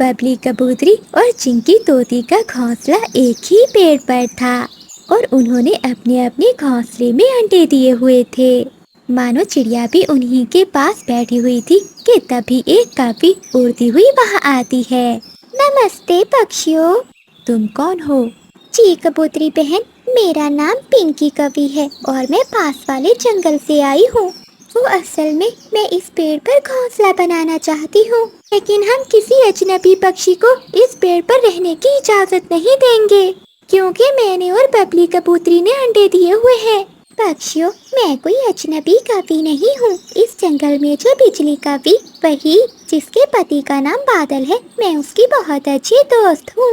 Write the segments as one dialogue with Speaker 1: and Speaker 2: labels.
Speaker 1: बबली कबूतरी और चिंकी तोती का घोंसला एक ही पेड़ पर था और उन्होंने अपने अपने घोंसले में अंडे दिए हुए थे। मानो चिड़िया भी उन्हीं के पास बैठी हुई थी कि तभी एक कवि उड़ती हुई वहां आती है। नमस्ते पक्षियों। तुम कौन हो? जी कबूतरी बहन, मेरा नाम पिंकी कवि है और मैं पास वाले जंगल से आई हूँ। वो असल में मैं इस पेड़ पर घोंसला बनाना चाहती हूँ, लेकिन हम किसी अजनबी पक्षी को इस पेड़ पर रहने की इजाजत नहीं देंगे, क्योंकि मैंने और बबली कबूतरी ने अंडे दिए हुए हैं। पक्षियों, मैं कोई अजनबी कवि नहीं हूँ। इस जंगल में जो बिजली कवि, वही जिसके पति का नाम बादल है, मैं उसकी बहुत अच्छी दोस्त हूँ।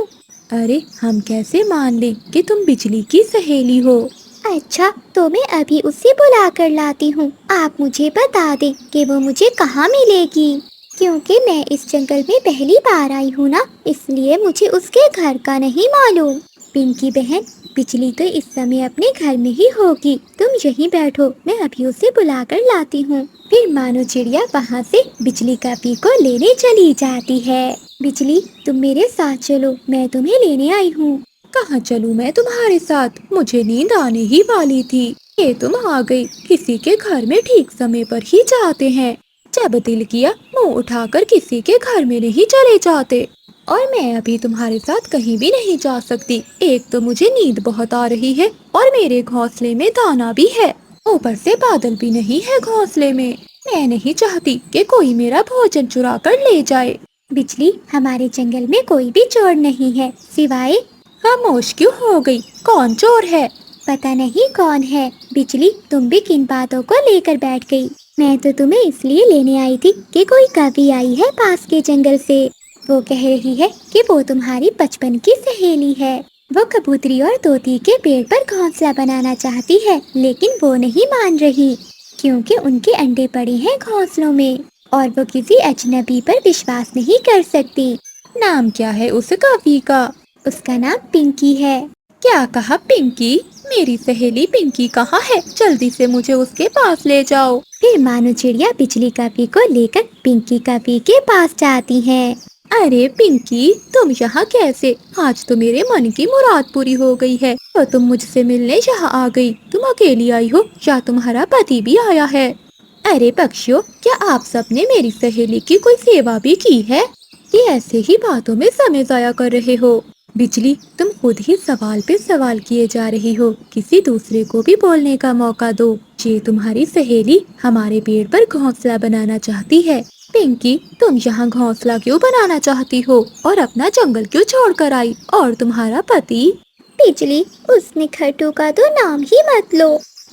Speaker 1: अरे, हम कैसे मान लें कि तुम बिजली की सहेली हो? अच्छा, तो मैं अभी उसे बुला कर लाती हूँ। आप मुझे बता दें कि वो मुझे कहाँ मिलेगी, क्योंकि मैं इस जंगल में पहली बार आई हूँ ना, इसलिए मुझे उसके घर का नहीं मालूम। पिंकी बहन, बिजली तो इस समय अपने घर में ही होगी, तुम यहीं बैठो, मैं अभी उसे बुला कर लाती हूँ। फिर मानो चिड़िया वहाँ से बिजली कवि को लेने चली जाती है। बिजली, तुम मेरे साथ चलो, मैं तुम्हें लेने आई हूँ। कहाँ चलूं मैं तुम्हारे साथ? मुझे नींद आने ही वाली थी। ये तुम आ गई। किसी के घर में ठीक समय पर ही जाते हैं। जब दिल किया मुंह उठाकर किसी के घर में नहीं चले जाते। और मैं अभी तुम्हारे साथ कहीं भी नहीं जा सकती। एक तो मुझे नींद बहुत आ रही है और मेरे घोंसले में दाना भी है, ऊपर से बादल भी नहीं है घोंसले में। मैं नहीं चाहती कि कोई मेरा भोजन चुरा कर ले जाए। बिजली, हमारे जंगल में कोई भी चोर नहीं है, सिवाय। खामोश क्यों हो गई? कौन चोर है? पता नहीं कौन है। बिजली, तुम भी किन बातों को लेकर बैठ गई? मैं तो तुम्हें इसलिए लेने आई थी कि कोई कवि आई है पास के जंगल से। वो कह रही है कि वो तुम्हारी बचपन की सहेली है। वो कबूतरी और तोती के पेड़ पर घोंसला बनाना चाहती है, लेकिन वो नहीं मान रही, क्योंकि उनके अंडे पड़े हैं घोंसलों में और वो किसी अजनबी पर विश्वास नहीं कर सकती। नाम क्या है उस कवि का? उसका नाम पिंकी है। क्या कहा? पिंकी? मेरी सहेली पिंकी कहाँ है? जल्दी से मुझे उसके पास ले जाओ। फिर मानो चिड़िया बिजली कवि को लेकर पिंकी कवि के पास जाती है। अरे पिंकी, तुम यहाँ कैसे? आज तो मेरे मन की मुराद पूरी हो गई है, तो तुम मुझसे मिलने यहाँ आ गई। तुम अकेली आई हो या तुम्हारा पति भी आया है? अरे पक्षियों, क्या आप सबने मेरी सहेली की कोई सेवा भी की है? ये ऐसे ही बातों में समय जाया कर रहे हो। बिजली, तुम खुद ही सवाल पे सवाल किए जा रही हो। किसी दूसरे को भी बोलने का मौका दो। ये तुम्हारी सहेली हमारे पेड़ पर घोंसला बनाना चाहती है। पिंकी, तुम यहाँ घोंसला क्यों बनाना चाहती हो और अपना जंगल क्यों छोड़ कर आई? और तुम्हारा पति? बिजली, उस निखरटू का तो नाम ही मत लो।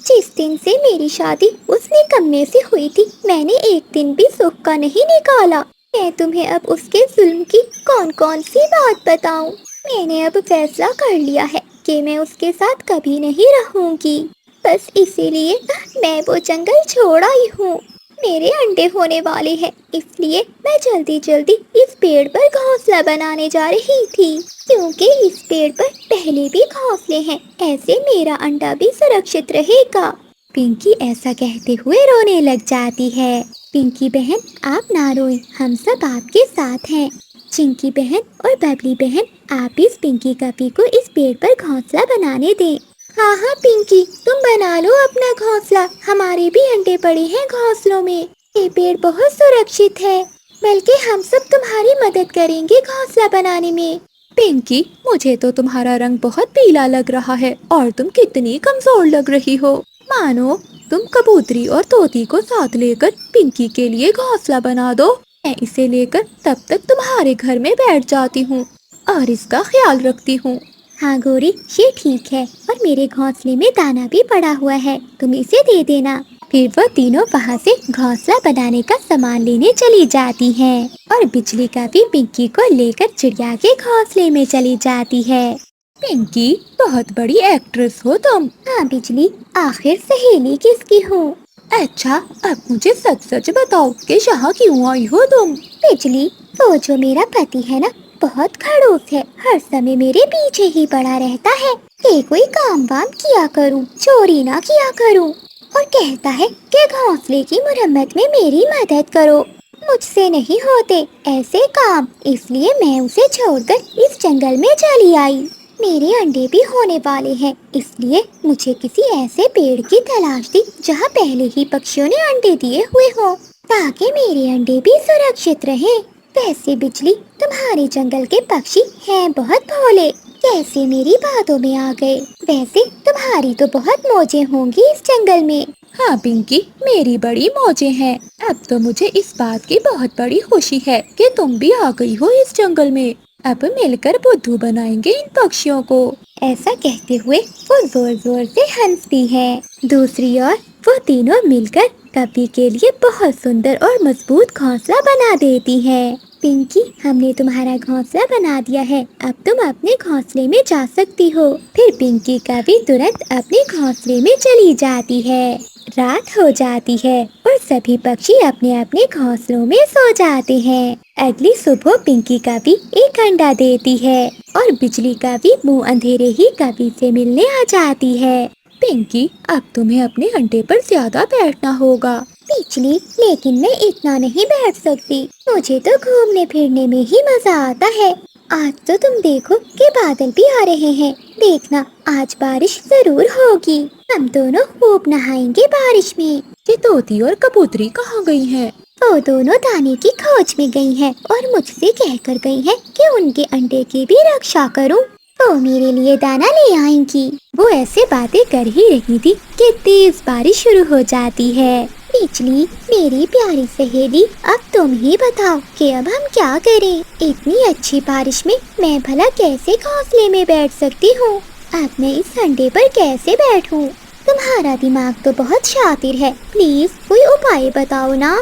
Speaker 1: जिस दिन से मेरी शादी उस निकम्मे से हुई थी, मैंने एक दिन भी सुख का नहीं निकाला। मैं तुम्हें अब उसके जुल्म की कौन कौन सी बात बताऊं? मैंने अब फैसला कर लिया है कि मैं उसके साथ कभी नहीं रहूंगी। बस इसीलिए मैं वो जंगल छोड़ आई हूँ। मेरे अंडे होने वाले हैं, इसलिए मैं जल्दी जल्दी इस पेड़ पर घोंसला बनाने जा रही थी, क्योंकि इस पेड़ पर पहले भी घोंसले हैं, ऐसे मेरा अंडा भी सुरक्षित रहेगा। पिंकी ऐसा कहते हुए रोने लग जाती है। पिंकी बहन, आप ना रोएं, हम सब आपके साथ हैं। चिंकी बहन और बबली बहन, आप इस पिंकी कवि को इस पेड़ पर घोंसला बनाने दें। हाँ हाँ पिंकी, तुम बना लो अपना घोंसला, हमारे भी अंडे पड़े हैं घोंसलों में। ये पेड़ बहुत सुरक्षित है, बल्कि हम सब तुम्हारी मदद करेंगे घोंसला बनाने में। पिंकी, मुझे तो तुम्हारा रंग बहुत पीला लग रहा है और तुम कितनी कमजोर लग रही हो। मानो तुम कबूतरी और तोती को साथ लेकर पिंकी के लिए घोंसला बना दो। मैं इसे लेकर तब तक तुम्हारे घर में बैठ जाती हूँ और इसका ख्याल रखती हूँ। हाँ गोरी, ये ठीक है, और मेरे घोंसले में दाना भी पड़ा हुआ है, तुम इसे दे देना। फिर वो तीनों वहाँ से घोंसला बनाने का सामान लेने चली जाती हैं और बिजली का भी पिंकी को लेकर चिड़िया के घोंसले में चली जाती है। पिंकी, बहुत बड़ी एक्ट्रेस हो तुम। हाँ बिजली, आखिर सहेली किसकी हूँ? अच्छा, अब मुझे सच सच बताओ कि यहाँ क्यों आई हो तुम? बिजली, वो जो मेरा पति है ना, बहुत खड़ूस है, हर समय मेरे पीछे ही पड़ा रहता है कि कोई काम वाम किया करूं, चोरी ना किया करूं, और कहता है कि घोंसले की मरम्मत में मेरी मदद करो। मुझसे नहीं होते ऐसे काम, इसलिए मैं उसे छोड़कर इस जंगल में चली आई। मेरे अंडे भी होने वाले हैं, इसलिए मुझे किसी ऐसे पेड़ की तलाश थी जहाँ पहले ही पक्षियों ने अंडे दिए हुए हों, ताकि मेरे अंडे भी सुरक्षित रहें। वैसे बिजली, तुम्हारे जंगल के पक्षी हैं बहुत भोले, कैसे मेरी बातों में आ गए। वैसे तुम्हारी तो बहुत मौजें होंगी इस जंगल में।
Speaker 2: हाँ पिंकी, मेरी बड़ी मौजें हैं। अब तो मुझे इस बात की बहुत बड़ी खुशी है कि तुम भी आ गई हो इस जंगल में। अब मिलकर बुद्धू बनाएंगे इन पक्षियों को।
Speaker 1: ऐसा कहते हुए वो जोर जोर से हंसती है। दूसरी ओर वो तीनों मिलकर कभी के लिए बहुत सुंदर और मजबूत घोंसला बना देती हैं। पिंकी, हमने तुम्हारा घोंसला बना दिया है, अब तुम अपने घोंसले में जा सकती हो। फिर पिंकी कभी तुरंत अपने घोंसले में चली जाती है। रात हो जाती है और सभी पक्षी अपने अपने घोंसलों में सो जाते हैं। अगली सुबह पिंकी कभी एक अंडा देती है और बिजली कभी मुंह अंधेरे ही कभी से मिलने आ जाती है।
Speaker 2: पिंकी, अब तुम्हें अपने अंडे पर ज्यादा बैठना होगा।
Speaker 1: बिजली, लेकिन मैं इतना नहीं बैठ सकती, मुझे तो घूमने फिरने में ही मजा आता है। आज तो तुम देखो कि बादल भी आ रहे हैं, देखना आज बारिश जरूर होगी। हम दोनों खूब नहाएंगे बारिश में।
Speaker 2: ये तोती और कबूतरी कहाँ गई हैं?
Speaker 1: वो दोनों दाने की खोज में गई हैं और मुझसे कहकर गई हैं कि उनके अंडे की भी रक्षा करूं। वो मेरे लिए दाना ले आएंगी। वो ऐसे बातें कर ही रही थी कि तेज बारिश शुरू हो जाती है। बिजली, मेरी प्यारी सहेली, अब तुम ही बताओ कि अब हम क्या करें। इतनी अच्छी बारिश में मैं भला कैसे घोंसले में बैठ सकती हूँ। अब मैं इस अंडे पर कैसे बैठूं? तुम्हारा दिमाग तो बहुत शातिर है, प्लीज कोई उपाय बताओ ना।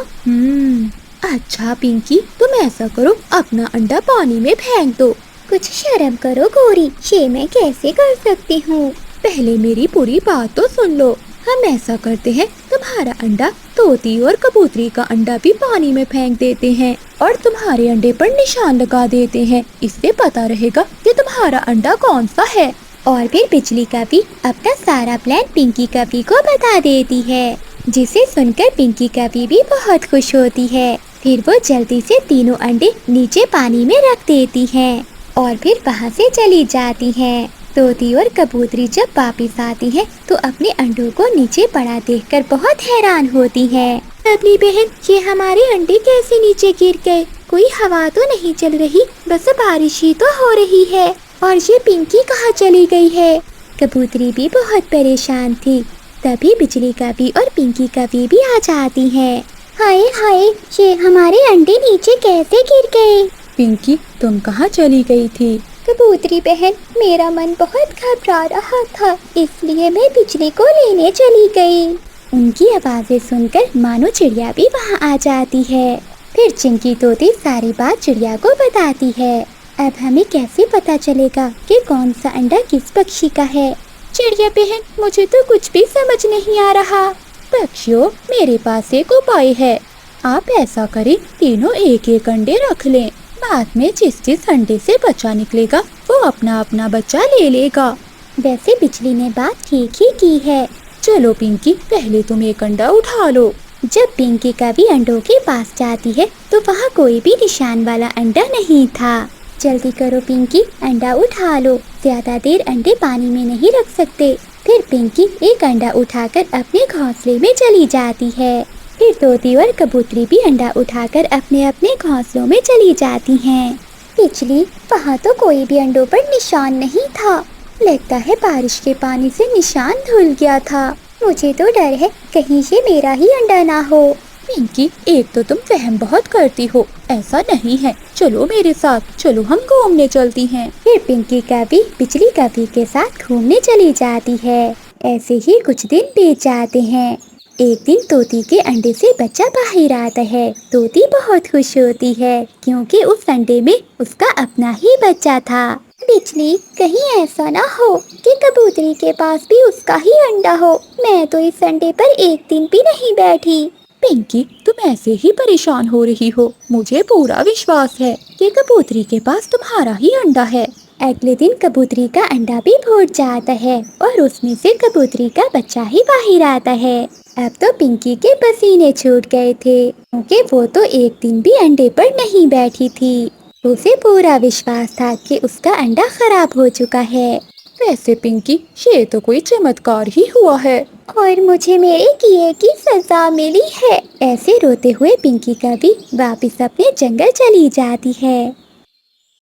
Speaker 2: अच्छा पिंकी, तुम ऐसा करो, अपना अंडा पानी में फेंक दो।
Speaker 1: कुछ शर्म करो गौरी, ये मैं कैसे कर सकती हूँ?
Speaker 2: पहले मेरी पूरी बात तो सुन लो। हम ऐसा करते हैं, तुम्हारा अंडा तोती और कबूतरी का अंडा भी पानी में फेंक देते हैं और तुम्हारे अंडे पर निशान लगा देते हैं। इससे पता रहेगा कि तुम्हारा अंडा कौन सा है।
Speaker 1: और फिर बिजली कभी अपना सारा प्लान पिंकी कभी को बता देती है, जिसे सुनकर पिंकी कभी भी बहुत खुश होती है। फिर वो जल्दी से तीनों अंडे नीचे पानी में रख देती है और फिर वहाँ से चली जाती है। तोती और कबूतरी जब वापिस आती है तो अपने अंडों को नीचे पड़ा देखकर बहुत हैरान होती है। अपनी बहन, ये हमारे अंडे कैसे नीचे गिर गए? कोई हवा तो नहीं चल रही, बस बारिश ही तो हो रही है। और ये पिंकी कहाँ चली गई है? कबूतरी भी बहुत परेशान थी। तभी बिजली कभी और पिंकी कभी भी आ जाती है। हाय हाय, ये हमारे अंडे नीचे कैसे गिर गए?
Speaker 2: पिंकी, तुम कहाँ चली गई थी?
Speaker 1: कबूतरी बहन, मेरा मन बहुत घबरा रहा था, इसलिए मैं बिजली को लेने चली गई। उनकी आवाज़ें सुनकर मानो चिड़िया भी वहाँ आ जाती है। फिर चिंकी तोती सारी बात चिड़िया को बताती है। अब हमें कैसे पता चलेगा कि कौन सा अंडा किस पक्षी का है?
Speaker 2: चिड़िया बहन, मुझे तो कुछ भी समझ नहीं आ रहा। पक्षियों, मेरे पास एक उपाय है। आप ऐसा करें, तीनों एक एक अंडे रख लें। बाद में जिस जिस अंडे से बच्चा निकलेगा वो अपना अपना बच्चा ले लेगा।
Speaker 1: वैसे बिजली ने बात ठीक ही की है।
Speaker 2: चलो पिंकी, पहले तुम एक अंडा उठा लो।
Speaker 1: जब पिंकी कभी अंडों के पास जाती है तो वहाँ कोई भी निशान वाला अंडा नहीं था। जल्दी करो पिंकी, अंडा उठा लो, ज्यादा देर अंडे पानी में नहीं रख सकते। फिर पिंकी एक अंडा उठाकर अपने घोंसले में चली जाती है। फिर तोती और कबूतरी भी अंडा उठाकर अपने अपने घोंसलों में चली जाती हैं। बिजली, वहाँ तो कोई भी अंडों पर निशान नहीं था। लगता है बारिश के पानी से निशान धुल गया था। मुझे तो डर है कहीं ये मेरा ही अंडा ना हो।
Speaker 2: पिंकी, एक तो तुम वहम बहुत करती हो, ऐसा नहीं है। चलो मेरे साथ, चलो हम घूमने चलती हैं।
Speaker 1: फिर पिंकी कभी बिजली कभी के साथ घूमने चली जाती है। ऐसे ही कुछ दिन बीत जाते हैं। एक दिन तोती के अंडे से बच्चा बाहर आता है। तोती बहुत खुश होती है क्योंकि उस अंडे में उसका अपना ही बच्चा था। बिजली, कहीं ऐसा ना हो कि कबूतरी के पास भी उसका ही अंडा हो। मैं तो इस अंडे पर एक दिन भी नहीं बैठी।
Speaker 2: पिंकी, तुम ऐसे ही परेशान हो रही हो। मुझे पूरा विश्वास है कि कबूतरी के पास तुम्हारा ही अंडा है।
Speaker 1: अगले दिन कबूतरी का अंडा भी फूट जाता है और उसमें से कबूतरी का बच्चा ही बाहर आता है। अब तो पिंकी के पसीने छूट गए थे क्योंकि वो तो एक दिन भी अंडे पर नहीं बैठी थी। उसे पूरा विश्वास था कि उसका अंडा खराब हो चुका है।
Speaker 2: वैसे पिंकी, ये तो कोई चमत्कार ही हुआ है।
Speaker 1: और मुझे मेरे किए की सजा मिली है। ऐसे रोते हुए पिंकी कभी वापस अपने जंगल चली जाती है।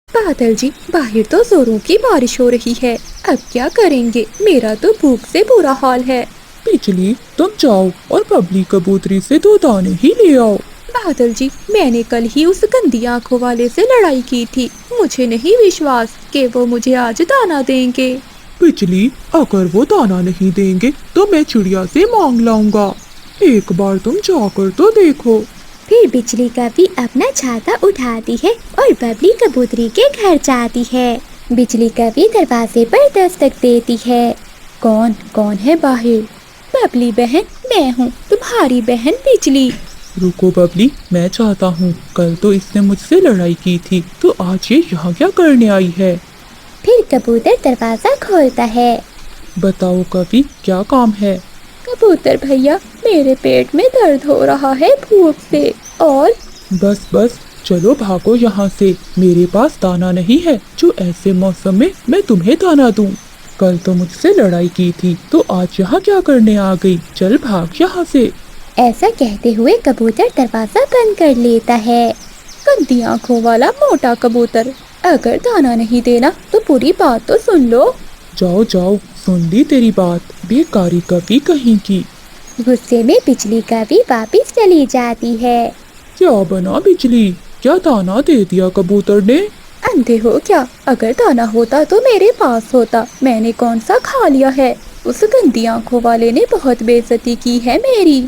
Speaker 2: बादल जी, बाहर तो जोरों की बारिश हो रही है। अब क्या करेंगे? मेरा तो भूख से बुरा हाल है।
Speaker 3: बिजली, तुम जाओ और बबली कबूतरी से 2 दाने ही ले आओ।
Speaker 2: बादल जी, मैंने कल ही उस गंदी आंखों वाले से लड़ाई की थी। मुझे नहीं विश्वास कि वो मुझे आज दाना देंगे।
Speaker 3: बिजली, अगर वो दाना नहीं देंगे तो मैं चिड़िया से मांग लाऊंगा। एक बार तुम जाकर तो देखो।
Speaker 1: फिर बिजली कभी अपना छाता उठाती है और बबली कबूतरी के घर जाती है। बिजली कभी दरवाजे पर दस्तक देती है।
Speaker 2: कौन कौन है बाहर? बबली बहन, मैं हूँ, तुम्हारी बहन बिजली।
Speaker 3: रुको बबली, मैं चाहता हूँ। कल तो इसने मुझसे लड़ाई की थी, तो आज ये यहाँ क्या करने आई है?
Speaker 1: फिर कबूतर दरवाजा खोलता है।
Speaker 3: बताओ कभी, क्या काम है?
Speaker 2: कबूतर भैया, मेरे पेट में दर्द हो रहा है भूख से। और
Speaker 3: बस बस, चलो भागो यहाँ से। मेरे पास दाना नहीं है जो ऐसे मौसम में मैं तुम्हें दाना दूं। कल तो मुझसे लड़ाई की थी, तो आज यहाँ क्या करने आ गई? चल भाग यहाँ से।
Speaker 1: ऐसा कहते हुए कबूतर दरवाजा बंद कर लेता है।
Speaker 2: गंदी आंखों वाला मोटा कबूतर, अगर दाना नहीं देना तो पूरी बात तो सुन लो।
Speaker 3: जाओ जाओ, सुन ली तेरी बात, बेकारी कभी कहीं की।
Speaker 1: गुस्से में बिजली कभी वापिस चली जाती है।
Speaker 3: क्या बना बिजली? क्या दाना दे दिया कबूतर ने?
Speaker 2: अंधे हो क्या? अगर दाना होता तो मेरे पास होता। मैंने कौन सा खा लिया है? उस गंदी आंखों वाले ने बहुत बेइज्जती की है मेरी।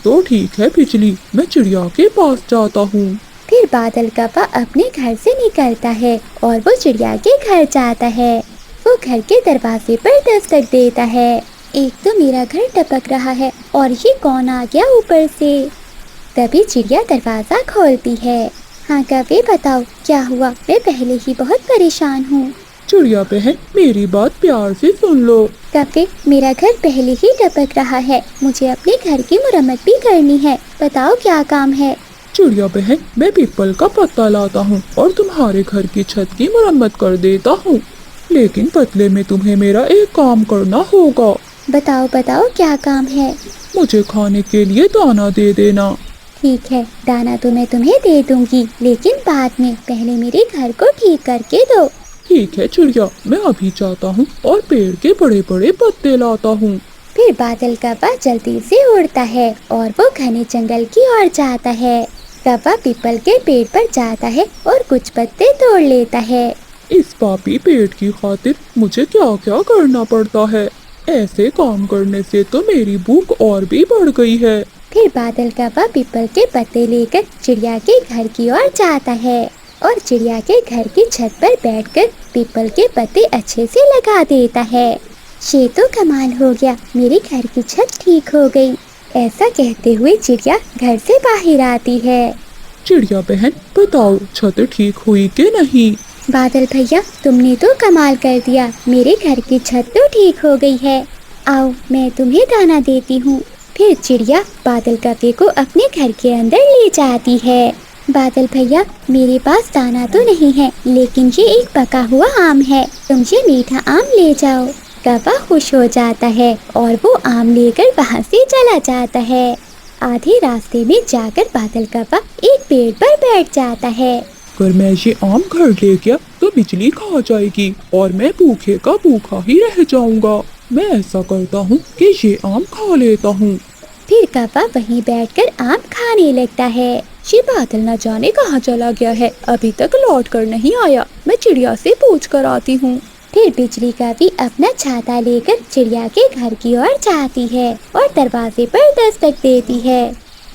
Speaker 3: तो ठीक है बिजली, मैं चिड़िया के पास जाता हूँ।
Speaker 1: फिर बादल कव्वा अपने घर से निकलता है और वो चिड़िया के घर जाता है। वो घर के दरवाजे पर दस्तक देता है। एक तो मेरा घर टपक रहा है और ये कौन आ गया ऊपर से? तभी चिड़िया दरवाजा खोलती है। हाँ कव्वे, बताओ क्या हुआ? मैं पहले ही बहुत परेशान हूँ।
Speaker 3: चिड़िया बहन, मेरी बात प्यार से सुन लो।
Speaker 1: कव्वे, मेरा घर पहले ही टपक रहा है। मुझे अपने घर की मुरम्मत भी करनी है। बताओ क्या काम है?
Speaker 3: चिड़िया बहन, मैं पीपल का पत्ता लाता हूँ और तुम्हारे घर की छत की मुरम्मत कर देता हूँ, लेकिन बदले में तुम्हें मेरा एक काम करना होगा।
Speaker 1: बताओ बताओ क्या काम है?
Speaker 3: मुझे खाने के लिए दाना दे देना।
Speaker 1: ठीक है, दाना तो मैं तुम्हें दे दूंगी, लेकिन बाद में। पहले मेरे घर को ठीक करके दो।
Speaker 3: ठीक है चिड़िया, मैं अभी जाता हूँ और पेड़ के बड़े बड़े पत्ते लाता हूँ।
Speaker 1: फिर बादल कव्वा जल्दी से उड़ता है और वो घने जंगल की ओर जाता है। कव्वा पीपल के पेड़ पर जाता है और कुछ पत्ते तोड़ लेता है।
Speaker 3: इस पापी पेड़ की खातिर मुझे क्या क्या करना पड़ता है। ऐसे काम करने से तो मेरी भूख और भी बढ़ गई है।
Speaker 1: फिर बादल कव्वा पीपल के पत्ते लेकर चिड़िया के घर की ओर जाता है और चिड़िया के घर की छत पर बैठकर पीपल के पत्ते अच्छे से लगा देता है। ये तो कमाल हो गया, मेरे घर की छत ठीक हो गई। ऐसा कहते हुए चिड़िया घर से बाहर आती है।
Speaker 3: चिड़िया बहन, बताओ छत ठीक हुई कि नहीं?
Speaker 1: बादल भैया, तुमने तो कमाल कर दिया। मेरे घर की छत तो ठीक हो गई है। आओ, मैं तुम्हें दाना देती हूँ। फिर चिड़िया बादल कव्वे को अपने घर के अंदर ले जाती है। बादल भैया, मेरे पास दाना तो नहीं है, लेकिन ये एक पका हुआ आम है। तुम ये मीठा आम ले जाओ। कव्वा खुश हो जाता है और वो आम लेकर वहाँ से चला जाता है। आधे रास्ते में जाकर बादल कव्वा एक पेड़ पर बैठ जाता है।
Speaker 3: अगर मैं ये आम घर ले गया तो बिजली खा जाएगी और मैं भूखे का भूखा ही रह जाऊंगा। मैं ऐसा करता हूँ कि ये आम खा लेता हूँ।
Speaker 1: फिर कव्वा वहीं बैठकर आम खाने लगता है।
Speaker 2: ये बादल न जाने कहाँ चला गया है, अभी तक लौट कर नहीं आया। मैं चिड़िया से पूछ कर आती हूँ।
Speaker 1: फिर बिजली कव्वी अपना छाता लेकर चिड़िया के घर की ओर जाती है और दरवाजे पर दस्तक देती है।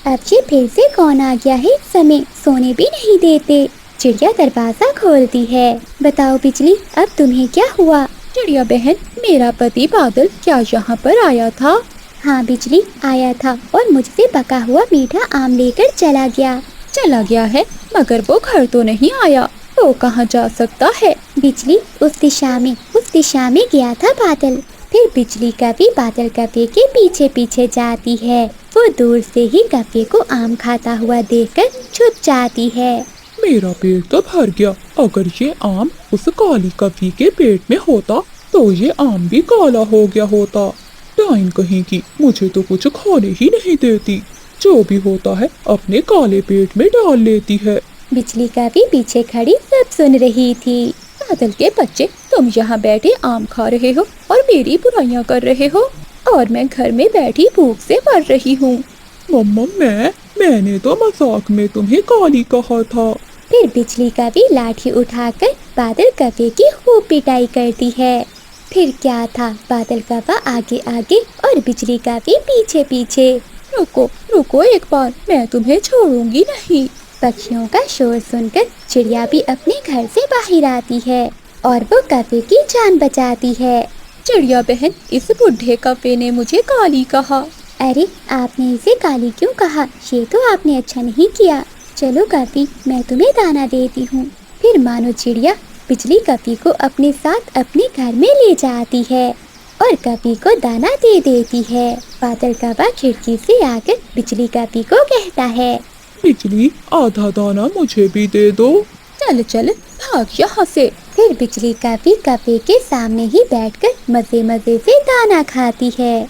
Speaker 1: अब ये फिर से कौन आ गया है? इस समय सोने भी नहीं देते। चिड़िया दरवाजा खोलती है। बताओ बिजली, अब तुम्हें क्या हुआ?
Speaker 2: चिड़िया बहन, मेरा पति बादल क्या यहाँ पर आया था?
Speaker 1: हाँ बिजली, आया था और मुझसे पका हुआ मीठा आम लेकर चला गया।
Speaker 2: चला गया है, मगर वो घर तो नहीं आया। वो कहाँ जा सकता है?
Speaker 1: बिजली उस दिशा में गया था बादल। फिर बिजली कभी बादल कव्वे के पीछे पीछे जाती है। वो दूर से ही कव्वे को आम खाता हुआ देखकर छुप जाती है।
Speaker 3: मेरा पेट तो भर गया। अगर ये आम उस काली कव्वे के पेट में होता तो ये आम भी काला हो गया होता। डाइन कहीं की मुझे तो कुछ खाने ही नहीं देती। जो भी होता है अपने काले पेट में डाल लेती है।
Speaker 1: बिजली कव्वे पीछे खड़ी सब सुन रही थी।
Speaker 2: बादल के बच्चे, तुम यहाँ बैठे आम खा रहे हो और मेरी बुराइयां कर रहे हो, और मैं घर में बैठी भूख से मर रही हूँ।
Speaker 3: मम्मा मैंने तो मजाक में तुम्हें काली कहा था।
Speaker 1: फिर बिजली कव्वे लाठी उठाकर बादल कव्वे की खूब पिटाई करती है। फिर क्या था, बादल कव्वा आगे आगे और बिजली कव्वे पीछे पीछे।
Speaker 2: रुको रुको एक बार, मैं तुम्हें छोड़ूंगी नहीं।
Speaker 1: पक्षियों का शोर सुनकर चिड़िया भी अपने घर से बाहर आती है और वो कव्वे की जान बचाती है।
Speaker 2: चिड़िया बहन, इस बुढ़े कव्वे ने मुझे काली कहा।
Speaker 1: अरे आपने इसे काली क्यों कहा? ये तो आपने अच्छा नहीं किया। चलो कव्वे, मैं तुम्हें दाना देती हूँ। फिर मानो चिड़िया बिजली कव्वे को अपने साथ अपने घर में ले जाती है और कव्वे को दाना दे देती है। बादल कव्वा खिड़की से आकर बिजली कव्वे को कहता है,
Speaker 3: बिजली आधा दाना मुझे भी दे दो।
Speaker 2: चल चल भाग यहाँ से।
Speaker 1: फिर बिजली कव्वे कव्वे के सामने ही बैठकर मजे मजे से दाना खाती है।